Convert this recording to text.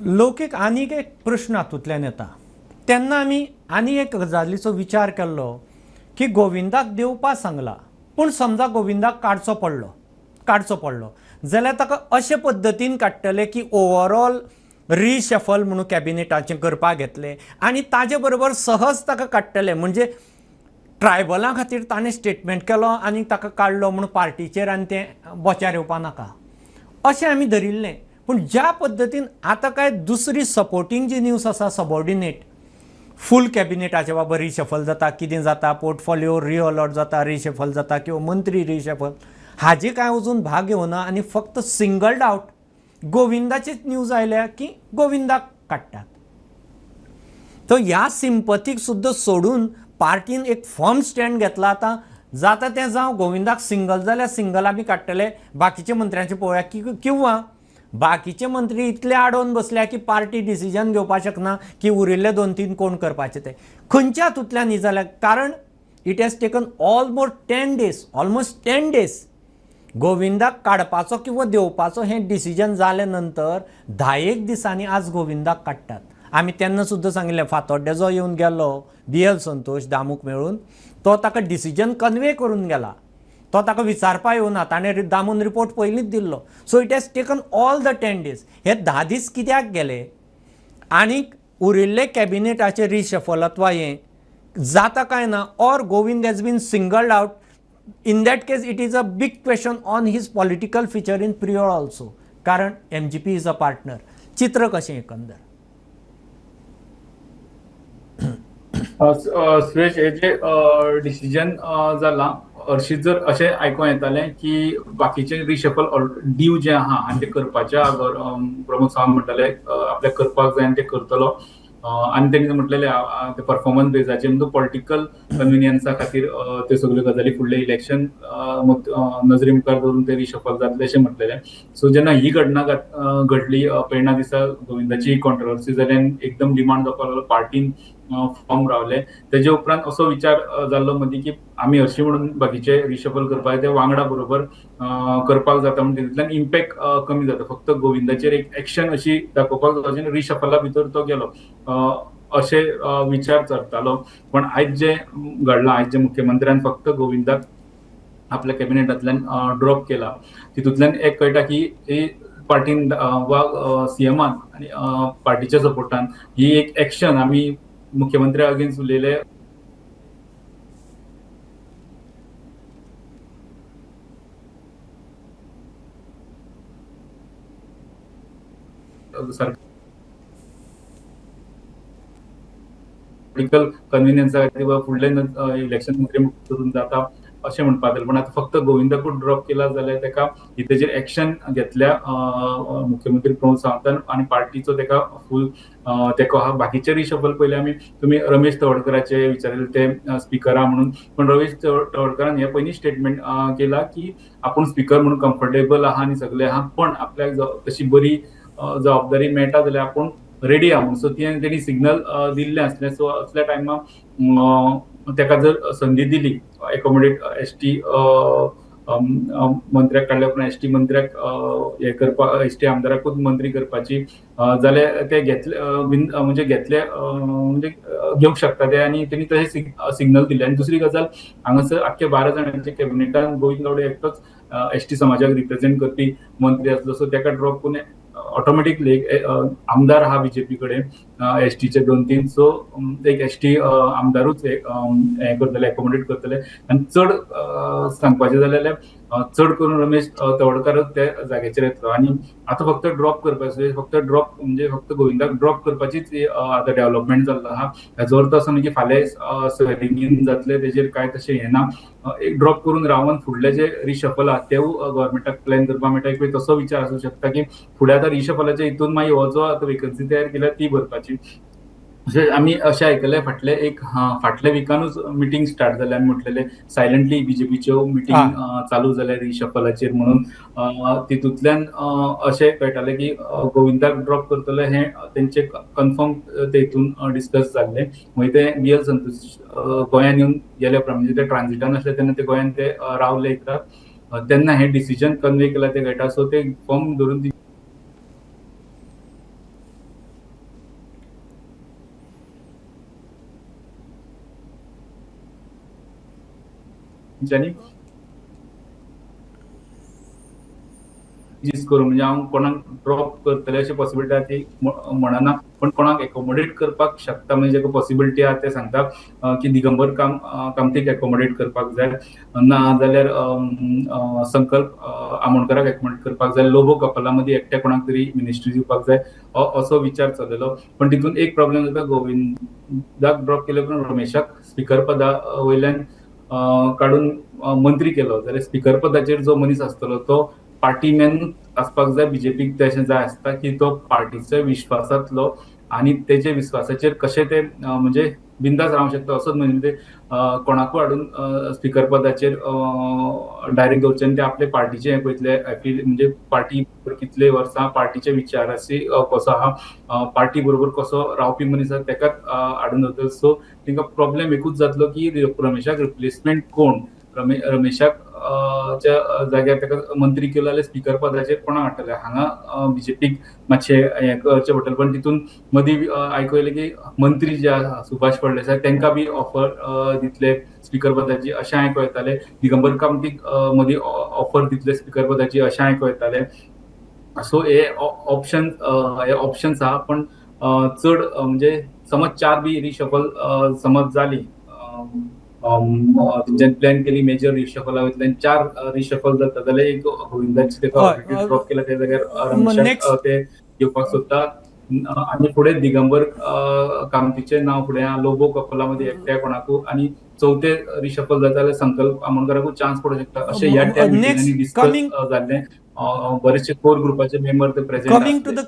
लौकीक आनीक एक प्रश्न हातूंतल्यान येता तेन्ना आमी आनी एक गजालीचो विचार केल्लो की गोविंदाक देवपा सांगला पूण समजा गोविंदाक काडचो पडलो जाल्यार ताका अशे पद्दतीन काडटले की ओवरऑल रिशफल म्हणून कॅबिनेटाचें करपाक घेतले आनी ताजे बरोबर सहज ताका काडटले म्हणजे ट्रायबलां खातीर ताणें स्टेटमेंट केलो आनी ताका काडलो म्हणून पार्टीचेर आनी तें बोचार येवपा नाका अशें आमी धरिल्लें. पूण ज्या पद्दतीन आतां काय दुसरी सपोर्टींग जी न्यूज आसा सबऑर्डिनेट फूल कॅबिनेटाच्या बाबा रिशफल जाता कितें जाता पोर्टफोलिओ रिअलॉट जाता रिशफल जाता किंवा मंत्री रिशफल हाजे कांय अजून भाग घेवना आनी फक्त सिंगल्ड आउट गोविंदाचीच न्यूज आयल्या की गोविंदाक काडटात. तो ह्या सिंपथीक सुद्दां सोडून पार्टीन एक फर्म स्टँड घेतला आतां जाता तें जावं गोविंदाक सिंगल जाल्यार सिंगल आमी काडटले बाकीच्या मंत्र्यांचे पळोवया किंवा बाकीचे मंत्री इतले आडोवन बसल्या की पार्टी डिसिजन घेवपाक शकना की उरिल्ले 2-3 कोण करपाचे ते खंयच्या हातूंतल्यान न्ही जाल्यार कारण it has taken almost 10 days गोविंदाक काडपाचो किंवा देवपाचो हें डिसिजन जाले नंतर 10 दिसांनी आज गोविंदाक काडटात. आमी तेन्ना सुद्दां सांगिल्लें फातोड्डे जो येवन गेलो BL संतोश दामूक मेळून तो ताका डिसिजन कन्वे करून गेला तो ताका विचारपा येवना ताणें दामून रिपोर्ट पयलींच दिल्लो. So it has taken all the 10 days. हे 10 दीस कित्याक गेले आनीक उरिल्ले कॅबिनेटाचे रिशफलत्वा हें जाता काय ना or Govind has been singled out. In that case it is a big question on his political future in Priol also कारण MGP इज अ पार्टनर. चित्र कशें एकंदर सुरेश हे जे डिसिजन जाला हरशीं जर अशें आयकूं येतालें की बाकीचे रिशफल ड्यू जे आहा आनी ते करपाच्या प्रमोद सावंत म्हणटाले आपल्याक करपाक जाय आनी ते करतलो आनी तेणी म्हटलेलें ते परफॉर्मन्स बेजाचेर म्हणजे पॉलिटिकल कन्विनियन्सा खातीर त्यो सगळ्यो गजाली फुडले इलेक्शन नजरे मुखार दवरून ते रिशफल जातले अशें म्हटलेलें. सो जेन्ना ही घटना घडली पेडणा दिसा गोविंदाची कॉन्ट्रोवर्सी जाली आनी एकदम डिमांड जावपाक लागलो पार्टीन फॉर्म रावले तेजे उपरांत असो विचार जाल्लो मदीं की आमी हरशीं म्हणून बाकीचे रिशफल करपाक ते वांगडा बरोबर करपाक जाता म्हणून तितूंतल्यान इम्पॅक्ट कमी जाता फक्त गोविंदाचेर एक एक्शन अशी दाखोवपाक जाता रिशफला भितर तो गेलो अशे विचार चलतालो. पण आयज जे घडलां आयज जे मुख्यमंत्र्यान फक्त गोविंदाक आपल्या कॅबिनेटांतल्यान ड्रॉप केला तितूंतल्यान एक कळटा की पार्टीन वा CMान आनी पार्टीच्या सपोर्टान ही एक एक्शन आमी मुख्यमंत्र्या अगेन्स्ट उलयले पॉलिटिकल कन्विनियन्सा खातीर वा फुडले इलेक्शन नदरे करून जाता अशें म्हणपाक लागले. पण आतां फक्त गोविंदाकूच ड्रॉप केला जाल्यार तेका तेजेर एक्शन घेतल्या मुख्यमंत्री प्रमोद सावंतान आनी पार्टीचो तेका फूल तेको आहा. बाकीचे रिशफल पयले आमी तुमी रमेश तवडकराचे विचारिल्ले ते स्पीकर आहा म्हणून पण रमेश तवडकरान हे पयलीं स्टेटमेंट केला की आपूण स्पीकर म्हणून कम्फर्टेबल आहा आनी सगळे आहा पण आपल्याक तशी बरी जबाबदारी मेळटा जाल्यार आपूण रेडी आहा म्हणून. सो तेणी सिग्नल दिल्लें आसलें. सो असल्या टायमार तेका जर संदी दिली एकोमोडेट ST मंत्र्याक काडल्या उपरांत ST मंत्र्याक हे करपाक ST आमदाराकूच मंत्री करपाची जाल्यार ते घेतले म्हणजे घेतले म्हणजे घेवंक शकता ते आनी तेणी तशें सिग्नल दिलें. आनी दुसरी गजाल हांगासर आख्खे 12 जाणांच्या कॅबिनेटान गोविंद गावडे एकटोच ST समाजाक रिप्रेझेंट करपी मंत्री आसलो. सो तेका ड्रॉप करून ऑटोमॅटिकली एक आमदार आहा BJP कडेन STचे 2-3 सो एक ST आमदारूच हे करतले एकोमोडेट करतले. आनी चड सांगपाचें जाल्यार चड करून रमेश तवडकरच त्या जाग्याचेर येतलो आनी आतां फक्त ड्रॉप करपाचें फक्त ड्रॉप म्हणजे फक्त गोविंदाक ड्रॉप करपाचीच आतां डेव्हलपमेंट जाल्लो आहा. हेजो अर्थ असो न्ही की फाल्यां स्वेरिंगीन जातले तेजेर कांय तशें हें ना. एक ड्रॉप करून रावन फुडले जे रिशफल आहा तेवूय गव्हर्मेंटाक प्लॅन करपाक मेळटा. एक तसो विचार आसूं शकता की फुडें आतां रिशफलाच्या हितून मागीर हो जो आतां वेकन्सी तयार केल्या ती भरपाची. आमी अशें आयकलें फाटल्या विकानूच मिटींग स्टार्ट जाल्या आमी म्हटलेले सायलंटली BJPच्यो मिटींग चालू जाल्या रिशफलाचेर म्हणून तितूंतल्यान अशें कळटालें की गोविंदाक ड्रॉप करतले हें तेंचे कन्फर्म ते हितून डिस्कस जाल्लें. मागीर ते BL संतोश गोंयान येवन गेले उपरांत म्हणजे ते ट्रान्झिटान आसले तेन्ना ते गोंयान ते रावले तेन्ना हें डिसिजन कन्वे केला ते गटा. सो ते फॉर्म धरून तेंच्यांनी चेंजीस करून म्हणजे हांव कोणाक ड्रॉप करतले अशी पॉसिबिलिटी म्हणना, पण कोणाक एकोमोडेट करपाक शकता म्हणजे जेका पॉसिबिलिटी आहा ते सांगता की दिगंबर कामतीक एकोमोडेट करपाक जाय, ना जाल्यार संकल्प आमोणकराक एकोमोडेट करपाक जाय, लोबो कपला मदीं एकट्या कोणाक तरी मिनिस्ट्री दिवपाक जाय असो विचार चल्लेलो. पण तितून एक प्रॉब्लेम जाता, गोविंदाक ड्रॉप केले उपरांत रमेशाक स्पीकर पदा वयल्यान काडून मंत्री केलो जाल्यार स्पीकर पदाचेर जो मनीस आसतलो तो पार्टी मॅन आसपाक जाय. बीजेपीक तशें जाय आसता की तो पार्टीच्या विश्वासांतलो आनी तेजे विश्वासाचेर कशें ते म्हणजे बिंदास रावंक शकता असोच म्हणजे कोणाकूय हाडून स्पीकर पदाचेर डायरेक्ट दवरचे आनी ते आपले पार्टीचे हे पळयतले म्हणजे पार्टी कितले वर्सां पार्टीच्या विचाराची कसो आहा, पार्टी बरोबर कसो रावपी मनीस आसा तेकाच हाडून दवरतले. सो तांकां प्रॉब्लेम एकूच जातलो की रमेशाक रिप्लेसमेंट कोण, रमेशाक च्या जाग्यार ताका मंत्री केलो जाल्यार स्पीकर पदाचेर कोणाक हाडटले. हांगा बीजेपीक मातशें हें करचें पडटलें. पण तितून मदीं आयकूं येलें की मंत्री जे आसा सुभाष फळदेसाय तांकां बी ऑफर दितले स्पीकर पदाची अशें आयकूं येतालें. दिगंबर कामतीक मदीं ऑफर दितले स्पीकर पदाची अशें आयकूं येतालें. सो हे ऑप्शन्स आहा, पण चड म्हणजे समज 4 बी रिशफल समज जाली, तेंच्यानी प्लॅन केली मेजर रिशफला वयतल्यान 4 रिशफल जाता जाल्यार एक गोविंदाची तेका ऑलरेडी ड्रॉप केला त्या जाग्यार रमेशाक नेक्स्ट ते घेवपाक सोदता. आनी फुडें दिगंबर कामतीचें नांव फुडें आहा, लोबो कपला मदीं एकट्या कोणाकू, आनी चवथे रिशफल जाता जाल्यार संकल्प आमोणकराकूय चान्स पडूंक शकता अशें ह्या त्या मिटिंगांनी नेक्स्ट डिस्कस जाल्लें. बरेचशे कोर ग्रुपाचे मेंबर ते प्रेझेंट कमिंग टू आसले. द